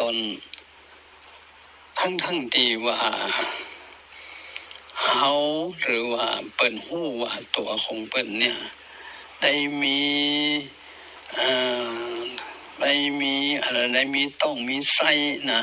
ตนทั้งที่ว่าเฮาหรือว่าเปิ้นฮู้ว่าตัวของเปิ้นเนี่ยได้มีอะไรได้มีต้องมีไส้นะ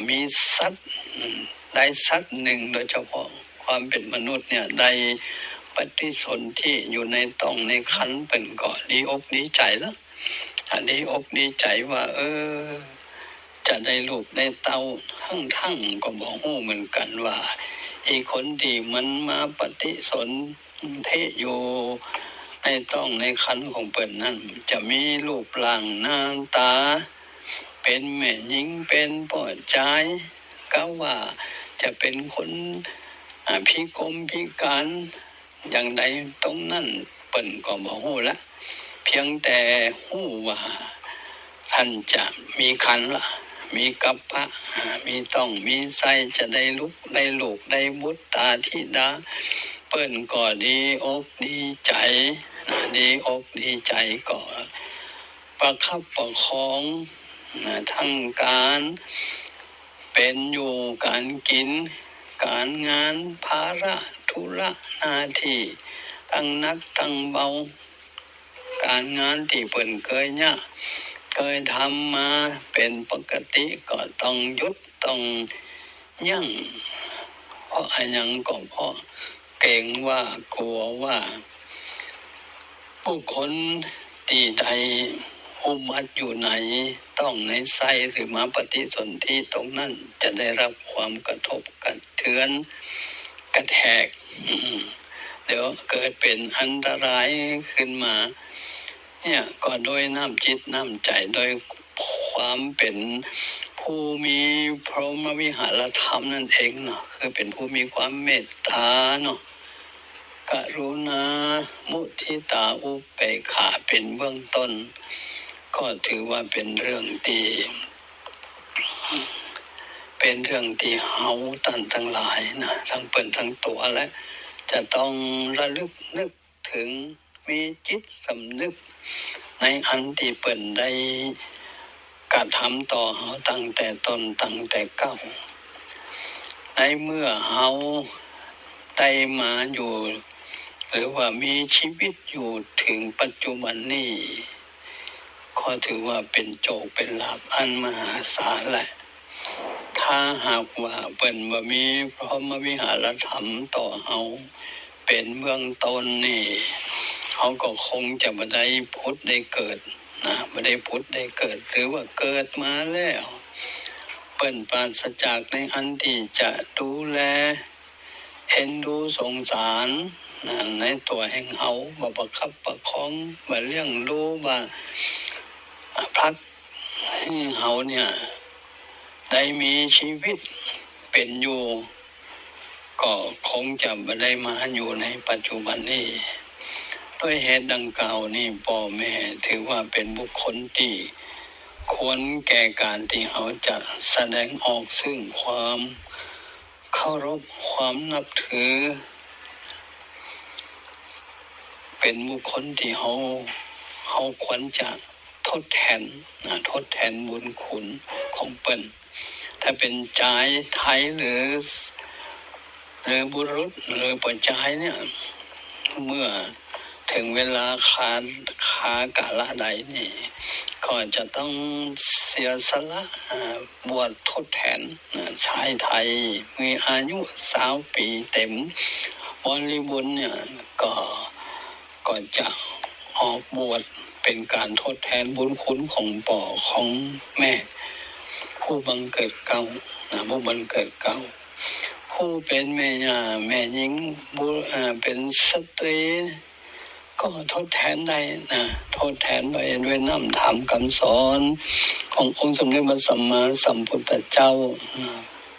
มีสัตว์ได้สัตว์หนึ่งโดยเฉพาะความเป็นมนุษย์เนี่ยได้ปฏิสนธิอยู่ในต้องในครรภ์เป็นก็ดีอกดีใจแล้วอันนี้อกดีใจว่าจะได้ลูกได้เต้าทั้งก็บ่ฮู้เหมือนกันว่าไอ้คนที่มันมาปฏิสนธิอยู่ในต้องในครรภ์ของเปิ้นนั้นจะมีรูปร่างหน้าตาเป็นแม่หญิงเป็นพ่อชายก็ว่าจะเป็นคนพิกลพิการอย่างใดตรงนั้นเปิ้นก็บ่ฮู้ละเพียงแต่ฮู้ว่าท่านจะมีครรภ์ละมีกัปปะมีต้องมีไส้จะได้ลูกได้บุตรตาธิดาเปิ้นก็ดีอกดีใจดีอกดีใจก็ประคับประคองทั้งการเป็นอยู่การกินการงานภาระธุระหน้าที่ตั้งนักตั้งเบาการงานที่เปิ้นเคยทำมาเป็นปกติก็ต้องหยุดต้องยั้งเพราะอะไรก็เพราะเกรงว่ากลัวว่าผู้คนที่ใดอุบัติอยู่ไหนต้องในไส้หรือมาปฏิสนธิตรงนั้นจะได้รับความกระทบกระเทือนกระแทกเดี๋ยวเกิดเป็นอันตรายขึ้นมาเนี่ยก็โดยน้ำจิตน้ำใจโดยความเป็นผู้มีพรหมวิหารธรรมนั่นเองเนาะคือเป็นผู้มีความเมตตาเนาะกรุณามุทิตาอุเบกขาเป็นเบื้องต้นก็ถือว่าเป็นเรื่องที่เฮาท่านทั้งหลายนะทั้งเปิ้นทั้งตัวและจะต้องระลึกนึกถึงมีจิตสำนึกในอันที่เปิ้นได้กระทำต่อเฮาตั้งแต่ต้นตั้งแต่เก้าในเมื่อเฮาได้มาอยู่หรือว่ามีชีวิตอยู่ถึงปัจจุบันนี้ก็ถือว่าเป็นโชคเป็นลาภอันมหาศาลแหละถ้าหากว่าเปิ้นบ่มีพรหมวิหารธรรมต่อเฮาเป็นเบื้องต้นนี่เขาก็คงจะไม่ได้พุทธได้เกิดนะไม่ได้พุทธได้เกิดหรือว่าเกิดมาแล้วเปิ้นปราศจากในอันที่จะดูแลเอ็นดูสงสารในตัวแห่งเฮาว่าประคับประคองว่าเลี้ยงดูว่าพักให้เฮาเนี่ยได้มีชีวิตเป็นอยู่ก็คงจะไม่ได้มาอยู่ในปัจจุบันนี้ด้วยเหตุดังกล่าวนี้พ่อแม่ถือว่าเป็นบุคคลที่ควรแก่การที่เขาจะแสดงออกซึ่งความเคารพความนับถือเป็นบุคคลที่เขาควรจะทดแทนบุญคุณของเปิ้นถ้าเป็นชายไทยหรือบุรุษหรือผู้ชายเนี่ยเมื่อถึงเวลาคากาละใดนี่ก็จะต้องเสียสละบวชทดแทนชายไทยมีอายุ20 ปีเต็มบริบูรณ์เนี่ยก็จะออกบวชเป็นการทดแทนบุญคุณของพ่อของแม่ผู้บังเกิดเก่าผู้บังเกิดเก่าผู้เป็นแม่ย่าแม่หญิงเป็นสตรีก็ทดแทนได้ทดแทนไปด้วยน้ำธรรมคำสอนขององค์สมเด็จพระสัมมาสัมพุทธเจ้า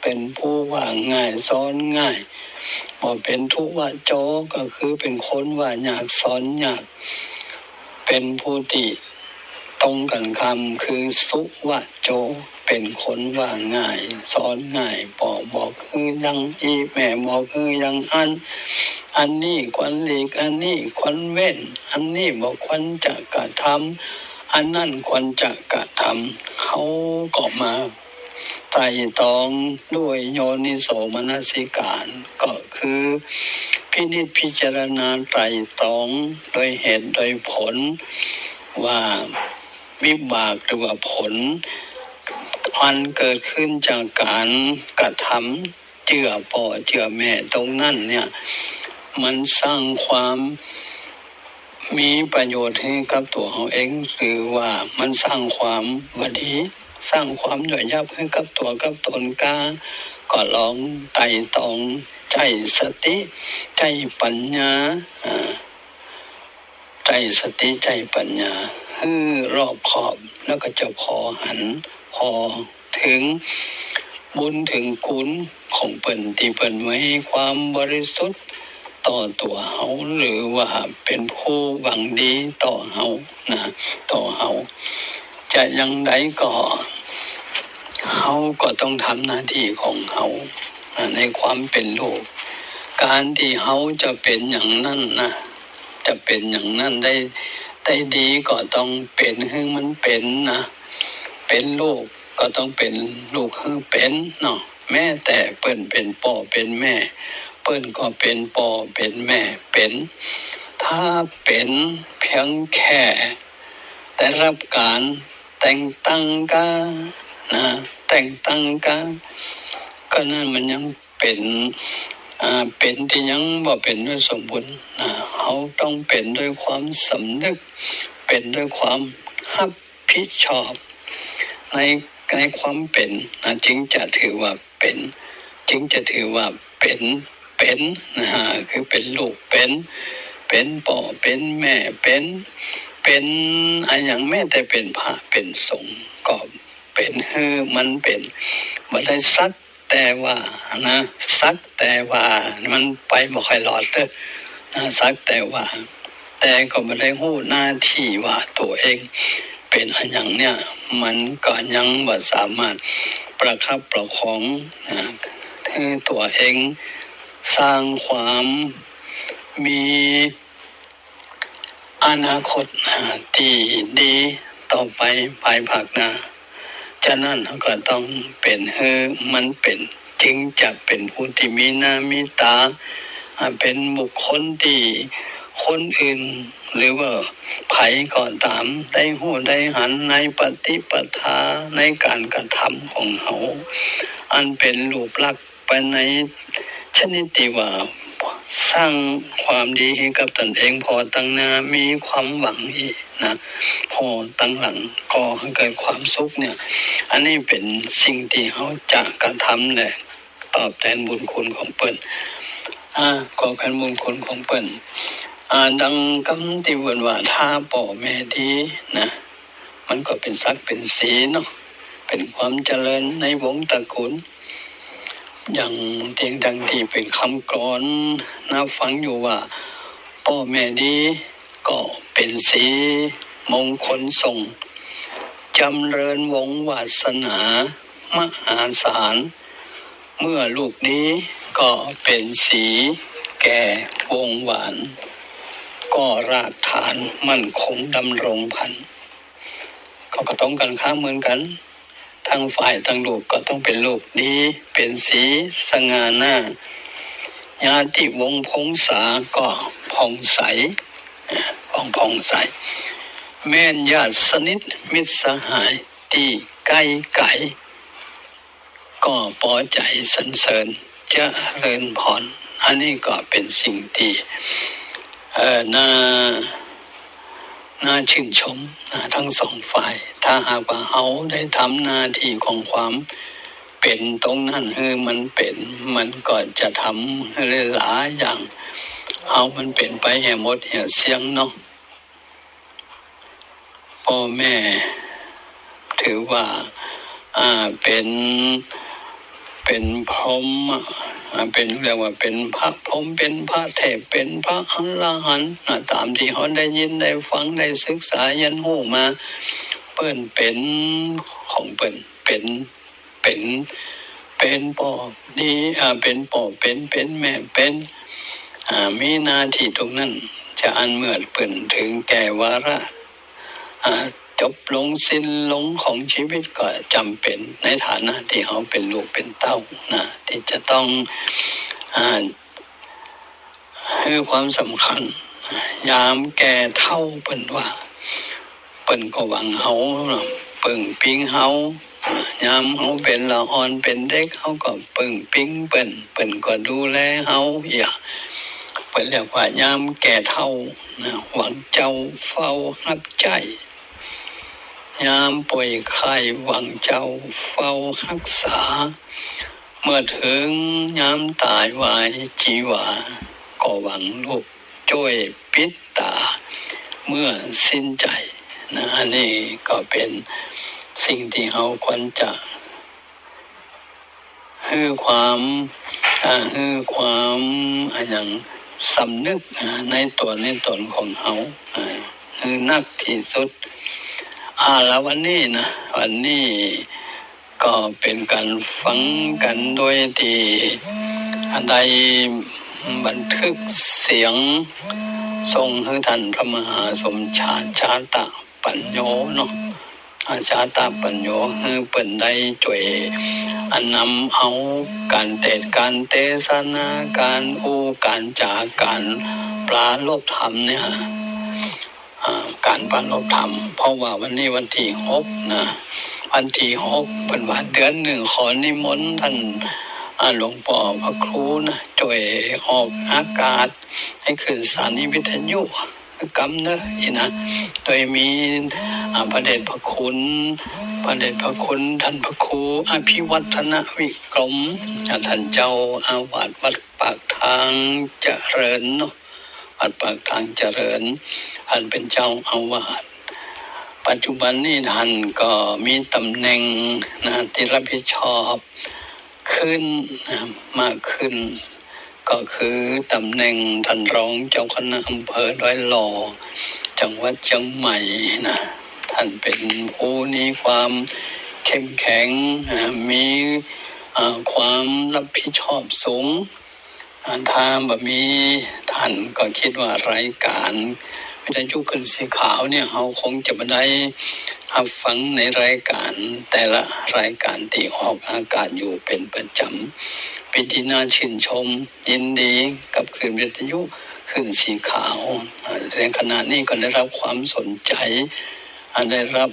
เป็นผู้ว่าง่ายสอนง่ายบ่เป็นทุวะโจก็คือเป็นคนว่าอยากสอนอยากเป็นผู้ที่ตรงกันคำคือสุวะโจเป็นคนว่าง่ายสอนง่ายบอกคือยังอีแม่บอกคือยังอันนี้ควรหลีกอันนี้ควรเว้นอันนี้บอกควรจะกระทำ อันนั้นควรจะกระทำเขาก็มาไตร่ตรองด้วยโยนิโสมนสิการก็คือพินิจพิจารณาไตร่ตรองโดยเหตุโดยผลว่าวิบากหรือว่าผลมันเกิดขึ้นจากการกระทำเจือพ่อเจือแม่ตรงนั้นเนี่ยมันสร้างความมีประโยชน์ให้กับตัวเขาเองหรือว่ามันสร้างความวัดีสร้างความย่อยยับให้กับตัวกับตนก็ลองไต่ตองใจสติใจปัญญาใจสติใจปัญญาให้รอบขอบแล้วก็จะพอหันพอถึงบุญถึงคุณของเปิ่นที่เปิ่นไว้ความบริสุทธิ์ต่อตัวเฮาหรือว่าเป็นผู้หวังดีต่อเฮานะต่อเฮาจะยังไงก็เฮาก็ต้องทำหน้าที่ของเฮาในความเป็นลูกการที่เฮาจะเป็นอย่างนั้นนะจะเป็นอย่างนั้นได้ดีก็ต้องเป็นให้มันเป็นนะเป็นลูกก็ต้องเป็นลูกให้เป็นเนาะแม้แต่เปิ้นเป็นพ่อเป็นแม่เปิ้นก็เป็นพ่อเป็นแม่เป็นถ้าเป็นเพียงแค่ได้รับการแต่งตั้งกันนะแต่งตั้งกันก็นั่นมันยังเป็นที่ยังบ่เป็นด้วยสมบูรณ์นะเขาต้องเป็นด้วยความสำนึกเป็นด้วยความรับผิดชอบในความเป็นนะจึงจะถือว่าเป็นจึงจะถือว่าเป็นนะฮะคือเป็นลูกเป็นพ่อเป็นแม่เป็นอะไรอย่างแม้แต่เป็นพระเป็นสงฆ์ก็เป็นมันเป็นบ่ได้สักแต่ว่านะสักแต่ว่ามันไปบ่ค่อยรอดเด้อนะสักแต่ว่าแต่ก็บ่ได้รู้หน้าที่ว่าตัวเองเป็นอันอย่างเนี่ยมันก็ยังบ่สามารถประคับประคองให้ตัวเองสร้างความมีอนาคตที่ดีต่อไปภายภาคหน้าฉะนั้นเราก็ต้องเป็นมันเป็นจึงจะเป็นผู้ที่มีหน้ามีตาเป็นบุคคลที่คนอื่นหรือว่าไผก็ตามได้หู้ได้หันในปฏิปทาในการกระทำของเขาอันเป็นรูปลักษณ์ไปในชนิดที่ว่าสร้างความดีให้กับตนเองพอตั้งหน้ามีความหวังอีกนะพอตั้งหลังก็ให้เกิดความสุขเนี่ยอันนี้เป็นสิ่งที่เขาจะกระทำแหละตอบแทนบุญคุณของเปิ้นก็เป็นบุญคุณของเปิ้นดังคำที่ว่าถ้าพ่อแม่ดีนะมันก็เป็นศักดิ์เป็นศรีเนาะเป็นความเจริญในวงตระกูลอย่างเพียงดังที่เป็นคำกลอนนะฟังอยู่ว่าพ่อแม่ดีก็เป็นศรีมงคลส่งจำเริญวงวาสนามหาศาลเมื่อลูกนี้ก็เป็นศรีแก่วงหวานก็รากฐานมั่นคงดำรงพันก็ต้องกันข้ามเหมือนกันทางฝ่ายทางลูกก็ต้องเป็นลูกดีเป็นสีสง่าหน้าญาติวงศ์พงษาก็ผ่องใสผ่องใสแม่นญาติสนิทมิตรสหายที่ใกล้ไกลก็พอใจสรรเสริญเจริญพรอันนี้ก็เป็นสิ่งที่น่าชื่นชมทั้งสองฝ่ายถ้าหากว่าเขาได้ทำหน้าที่ของความเป็นตรงนั้นมันเป็นมันก็จะทำให้หลายอย่างเอามันเป็นไปให้หมดเสียงเนาะพ่อแม่ถือว่าเป็นพรหมเป็นเรียกว่าเป็นพระพรหมเป็นพระเทพเป็นพระอรหันต์ตามที่เขาได้ยินได้ฟังได้ศึกษายันหูมาเปิ้นเป็นของเปิ้นเป็นพ่อดีเป็นพ่อเป็นแม่เป็นมีหน้าที่ตรงนั้นจะอันเมื่อเปิ้นถึงแก่วาระ จบลงสิ้นลงของชีวิตก็จำเป็นในฐานะที่เขาเป็นลูกเป็นเต้านะที่จะต้องให้ความสำคัญยามแก่เฒ่าเปิ้นว่าเปิ้นก็หวังเฮาปึ้งปิงเฮายามเฮาเป็นละอ่อนเป็นเด็กเฮาก็ปึ้งปิงเปิ้นก็ดูแลเฮาอย่าเปิ้นเรียกว่ายามแก่เฒ่านะหวังเจ้าเฝ้ารับใจยามป่วยไข้หวังเจ้าเฝ้ารักษาเมื่อถึงยามตายวายจีวาก็หวังลูกช่วยปิดตาเมื่อสิ้นใจนะนี่ก็เป็นสิ่งที่เราควรจะให้ความอย่างสำนึกในตนของเขาคือนักที่สุดแล้ววันนี้ก็เป็นการฟังกันโดยที่ได้บันทึกเสียงส่งให้ท่านพระมหาสมชาติชาตปัญโยเนาะชาตปัญโยคือเปิ่นได้ช่วยนำเอาการเทศน์การเทศนาการการจาการปราลบธรรมเนี่ยการปราลบธรรมเพราะว่าวันนี้วันที่6นะวันที่6เป็นวันเดือน1ขอนิมนต์ท่านหลวงพ่อพระครูนะช่วยออกอากาศให้ขึ้นสถานีวิทยุกำเนอะนะโดยมีพระเดชพระคุณท่านพระครูอภิวัฒนวิกรมท่านเจ้าอาวาสวัดปากทางเจริญเนาะวัดปากทางเจริญท่านเป็นเจ้าอาวาสปัจจุบันนี้ท่านก็มีตำแหน่งที่รับผิดชอบขึ้นมากขึ้นก็คือตำแหน่งท่านรองเจ้าคณะอำเภอดอยหล่อจังหวัดเชียงใหม่นะท่านเป็นผู้มีความเข้มแข็งมีความรับผิดชอบสูงถ้าแบบมีท่านก็คิดว่ารายการวิทยุขึ้นสีขาวเนี่ยเขาคงจะไม่ได้รับฟังในรายการแต่ละรายการที่ออกอากาศอยู่เป็นประจำเป็นที่น่าชื่นชมยินดีกับคลื่นวิทยุขึ้นสีขาวในขณะนี้ก็ได้รับความสนใจได้รับ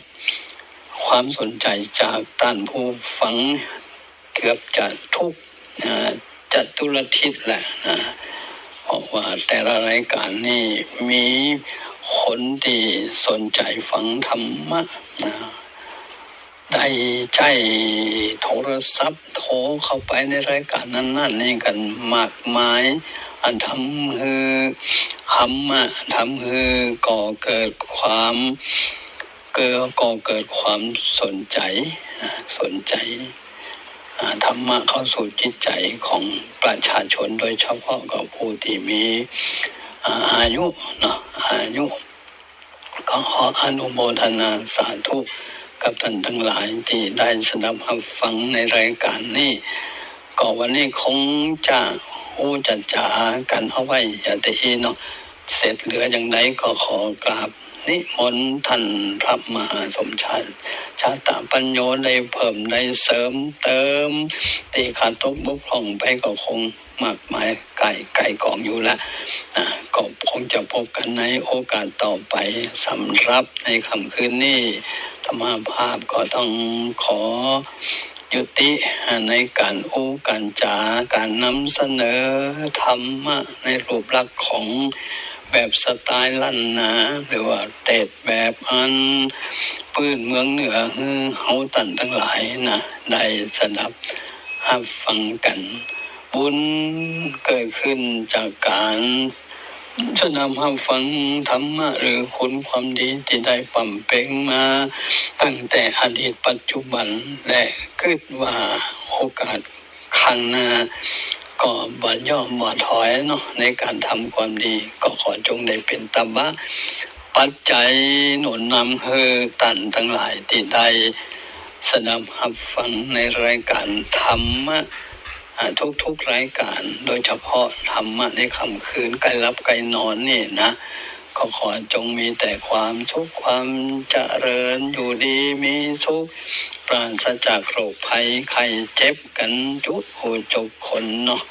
ความสนใจจากท่านผู้ฟังเกือบจะทุกจัตุรทิศแหละนะเพราะว่าแต่ละรายการนี่มีคนที่สนใจฟังธรรมะได้ใจโทรศัพท์โทรเข้าไปในรายการนั้นๆนี่กันมากมายทำให้ก่อเกิดความสนใจธรรมะเข้าสู่จิตใจของประชาชนโดยเฉพาะกับผู้ที่มีอายุเนาะก็ขออนุโมทนาสาธุกับท่านทั้งหลายที่ได้สดับรับฟังในรายการนี้ก็วันนี้คงจะจากันเอาไว้อย่าตีเนาะเสร็จเหลืออย่างไรก็ขอกราบนิมนต์ท่านพระมหาสมชายชาตปัญโยได้เพิ่มได้เสริมเติมตีขาดตกบกพร่องไปก็คงมากมายไก่กองอยู่แล้วก็คงจะพบกันในโอกาสต่อไปสำหรับในค่ำคืนนี้ธรรมภาพก็ต้องขอยุติในการการจาการนำเสนอธรรมะในรูปลักษณ์ของแบบสไตล์ล้านนาหรือว่าเทศแบบปืนเมืองเหนือเฮาตันทั้งหลายนะได้สดับรับฟังกันบุญเกิดขึ้นจากการจะนำรับฟังธรรมะหรือคุณความดีที่ได้ปั่มเป่งมาตั้งแต่อดีตปัจจุบันและคิดว่าโอกาสข้างหน้าก็บ่ย่อมบ่ถอยเนาะในการทำความดีก็ขอจงได้เป็นตบะปัจจัยหนุนนำให้ท่านทั้งหลายที่ได้สดับรับฟังในรายการธรรมะทุกรายการโดยเฉพาะธรรมะในค่ำคืนใกล้รับใกล้นอนนี่นะ ก็ขอจงมีแต่ความสุขความเจริญอยู่ดีมีสุขปราศจากโรคภัยไข้เจ็บกันทุกผู้ทุกคนเนาะ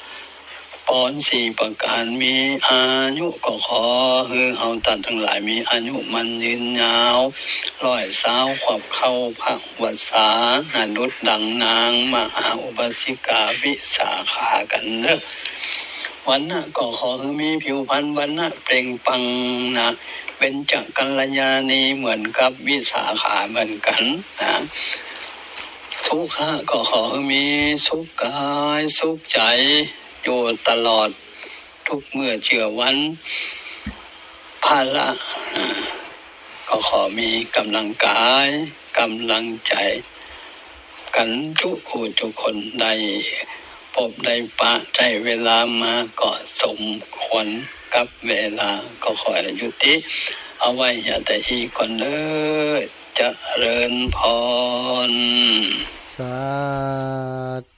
ปอนสี่ประการมีอายุก็ขอให้เอาตัดทั้งหลายมีอายุมันยืนยาว120ขวบเข้าพระวสาหนุษดังนางมหาอุบาสิกาวิสาขากันเนอะวันน่ะก็ขอให้มีผิวพรรณวันน่ะเปล่งปลั่งนะเป็นจักกัลยาณีเหมือนกับวิสาขาเหมือนกันนะสุขะก็ขอให้มีสุขกายสุขใจอยู่ตลอดทุกเมื่อเชื่อวันภาระก็ขอมีกำลังกายกำลังใจกันทุกผู้ทุกคนได้พบได้ปะใจเวลามาก็สมควรกับเวลาก็ขอยุติเอาไว้อย่าแต่อีกคนเลยจะเริญพรสา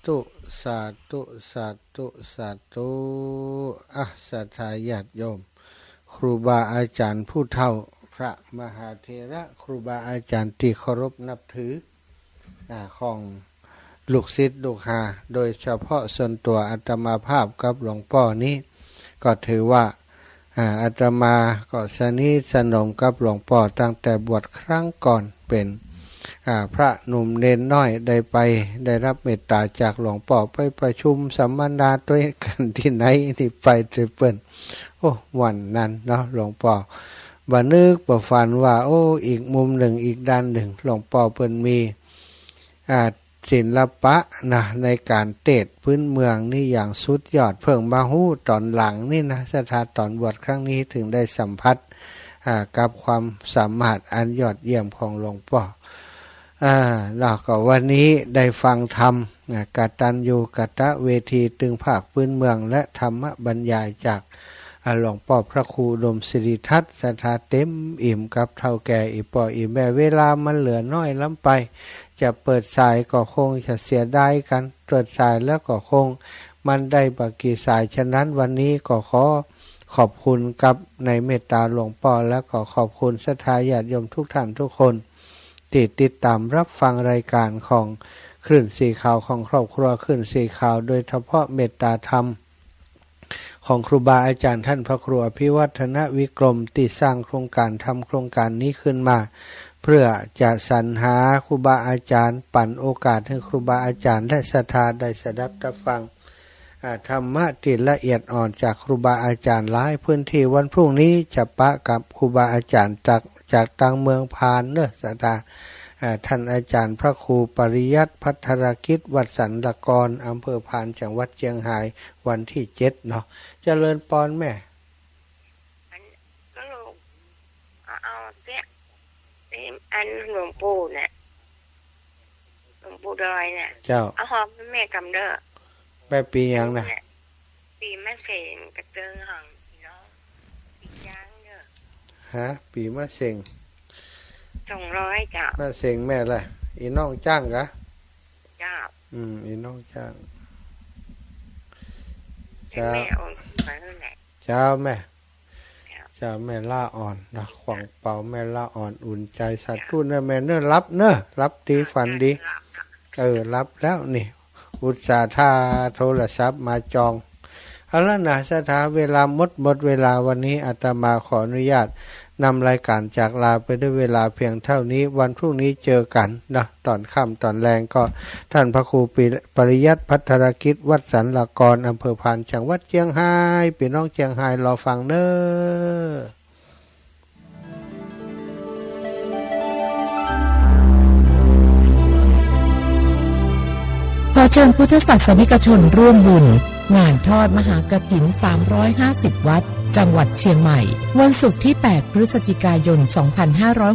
ธุสาธุสาธุสาธุศรัทธาญาติโยมครูบาอาจารย์ผู้เฒ่าพระมหาเถระครูบาอาจารย์ที่เคารพนับถือของลูกศิษย์ลูกหาโดยเฉพาะส่วนตัวอาตมาภาพกับหลวงพ่อนี้ก็ถือว่าอาตมาก็สนิทสนมกับหลวงพ่อตั้งแต่บวชครั้งก่อนเป็นพระหนุ่มเนนน้อยได้รับเมตตาจากหลวงพ่อไปประชุมสัมมนาด้วยกันที่ไหนที่ไปเปิ้นโอ้วันนั้นเนาะหลวงพ่อบ่นึกบ่ฝันว่าโอ้อีกมุมหนึ่งอีกด้านหนึ่งหลวงพ่อเปิ้นมีศิลปะนะในการเทศพื้นเมืองนี่อย่างสุดยอดเพิ่งมาฮู้ตอนหลังนี่นะสถานตอนบวชครั้งนี้ถึงได้สัมผัสกับความสามารถอันยอดเยี่ยมของหลวงพ่อแล้วก็วันนี้ได้ฟังธรรมกตัญญูกตเวทีตึงภาคพื้นเมืองและธรรมบรรยายจากหลวงพ่อพระครูดมสิริทัศน์สถาเต็มอิ่มกับเท่าแก่อีป่ออีแม่เวลามันเหลือน้อยล้ำไปจะเปิดสายก็คงจะเสียดายกันเปิดสายแล้วก็คงมันได้บักกี่สายฉะนั้นวันนี้ก็ขอบคุณกับในเมตตาหลวงพ่อแล้วก็ขอบคุณศรัทธาญาติโยมทุกท่านทุกคนที่ติดตามรับฟังรายการของคลื่นสีขาวของครอบครัวคลื่นสีขาวโดยเฉพาะเมตตาธรรมของครูบาอาจารย์ท่านพระครูอภิวัฒนวิกรมที่สร้างโครงการทำโครงการนี้ขึ้นมาเพื่อจะสรรหาครูบาอาจารย์ปั่นโอกาสให้ครูบาอาจารย์และศรัทธาได้สดับรับฟังธรรมะที่ละเอียดอ่อนจากครูบาอาจารย์หลายพื้นที่วันพรุ่งนี้จะปะกับครูบาอาจารย์จากต่างเมืองพานเนอะศรัทธาท่านอาจารย์พระครูปริยัติภัทรกิจวัดสันตกรอำเภอพานจังหวัดเชียงรายวันที่7เนาะเจริญปอนแม่ก็ลูกเอาเตี้ยอันหลวงปู่เนี่ยหลวงปู่ดอยเนี่ยเจ้าเอาหอมแม่กำเด้อแม่ปียังนะปีแม่เสงกระเติงหังพี่น้องปีจ้างเด้อฮะปีมะเส็ง200จ้ะมะเส็งแม่อะไรอีน้องจ้างกะจ้าอีน้องจ้างจ้าแม่โอนไปเท่าไหร่เจ้าแม่เจ้าแม่ล่าอ่อนนะขวางเป่าแม่ล่าอ่อนอุ่นใจสัตว์พูดนะแม่เน้อรับเน้อรับดีฝันดีรับแล้วนี่อุตส่าห์ท่าโทรศัพท์มาจองเอาละนะสถาเวลาหมดเวลาวันนี้อาตมาขออนุญาตนำรายการจากลาไปด้วยเวลาเพียงเท่านี้วันพรุ่งนี้เจอกันนะตอนค่ำตอนแรงก็ท่านพระครูปริยัติภัทรกิจวัดสันตกรอำเภอพานจังหวัดเชียงรายพี่น้องเชียงรายรอฟังเด้อขอเชิญพุทธศาสนิกชนร่วมบุญงานทอดมหากฐิน350 วัดจังหวัดเชียงใหม่วันศุกร์ที่ 8 พฤศจิกายน 2566